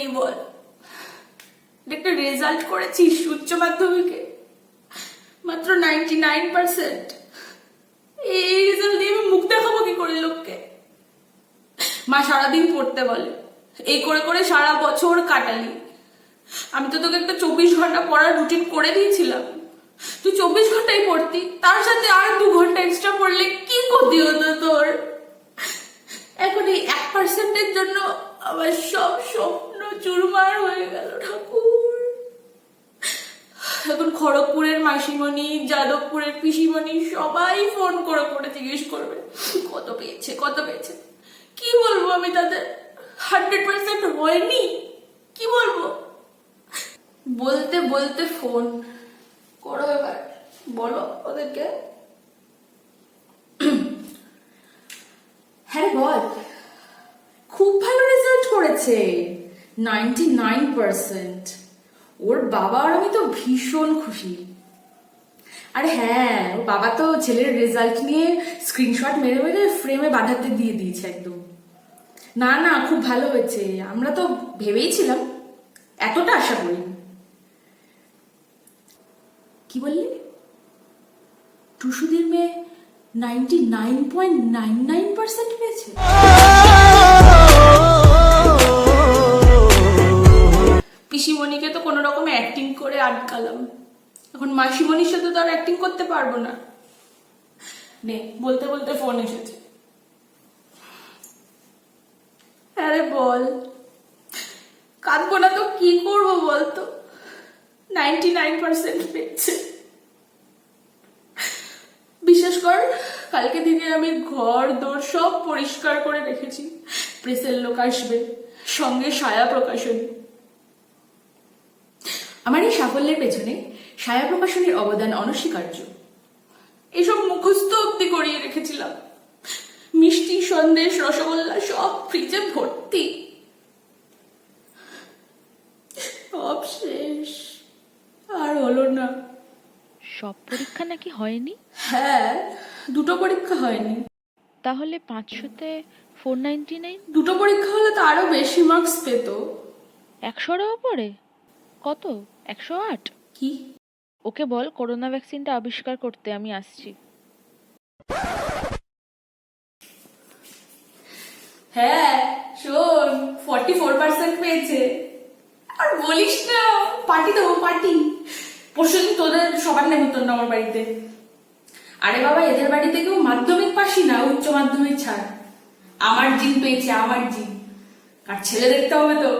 করিনি বল? একটা রেজাল্ট করেছিস উচ্চ মাধ্যমিকে, মাত্র 99%। এই রেজাল্ট দিয়ে আমি মুখ দেখাবো কি করে লোককে? মা সারাদিন পড়তে বলে, এই করে করে সারা বছর কাটালি। আমি তো তোকে একটা 24 ঘন্টা পড়ার রুটিন করে দিয়েছিলাম, তুই 24 ঘন্টাই পড়তি, তার সাথে আর 2 ঘন্টা এক্সট্রা পড়লে কি ক্ষতি হতো তোর? এখন এই 1%-এর জন্য আমার সব স্বপ্ন চুরমার হয়ে গেল ঠাকুর। এখন খড়গপুরের মাসিমণি, যাদবপুরের পিসিমণি সবাই ফোন করে করে জিজ্ঞেস করবে কত পেয়েছে কত পেয়েছে। কি বলবো আমি তাদের? 100% হয়নি, কি বলবো? বলতে বলতে ফোন করো, এবার বলো ওদেরকে। হ্যাঁ বল। খুব ভালো রেজাল্ট করেছে, 99%। ওর বাবা আর আমি তো ভীষণ খুশি। আরে হ্যাঁ, ওর বাবা তো ছেলের রেজাল্ট নিয়ে স্ক্রিনশট মেরে মেরে ফ্রেমে বাঁধাতে দিয়ে দিয়েছে একদম। না না, খুব ভালো হয়েছে, আমরা তো ভেবেইছিলাম, এতটা আশা করিনি। কি বললি? টুসুদির মেয়ে 99.99% পেয়েছে? পিসিমণিকে তো কোনো রকমে অ্যাক্টিং করে আটকালাম, এখন মাসিমণির সাথে তো আর অ্যাক্টিং করতে পারবো না। নে, বলতে বলতে ফোন এসেছে। আরে বল, কাঁদবো না তো কি করবো বলতো? 99% পেয়েছে। বিশ্বাস কর, কালকে দিনে আমি ঘর দোর সব পরিষ্কার করে রেখেছি, প্রেসের লোক আসবে, সঙ্গে সায়া প্রকাশনী। আমার এই সাফল্যের পেছনে সায়া প্রকাশনীর অবদান অনস্বীকার্য। এসব মুখস্থ অব্দি করিয়ে রেখেছিলাম, মিষ্টি সন্দেশ রসগোল্লা সব ফ্রিজে ভর্তি, সব শেষ, আর হলো না। সব পরীক্ষা নাকি হয়নি? হ্যাঁ, 2টো পরীক্ষা হয়নি। তাহলে 500-তে 499? 2টো পরীক্ষা হলে তো আরো বেশি মার্কস পেত। 100-র ওপরে? কত? 108? কি? ওকে বল করোনা ভ্যাকসিনটা আবিষ্কার করতে, আমি আসছি। হ্যাঁ শোন, 44% পেয়েছে। আর বলিস না, পার্টি দেবো পার্টি। পরশুদিন তোদের সবার নেমন্তন্ন আমার বাড়িতে। আরে বাবা, এদের বাড়িতে কেউ মাধ্যমিক পাসই না, উচ্চ মাধ্যমিক ছাড়। আমার জিন পেয়েছে, আমার জিন। আর ছেলে দেখতে হবে তো।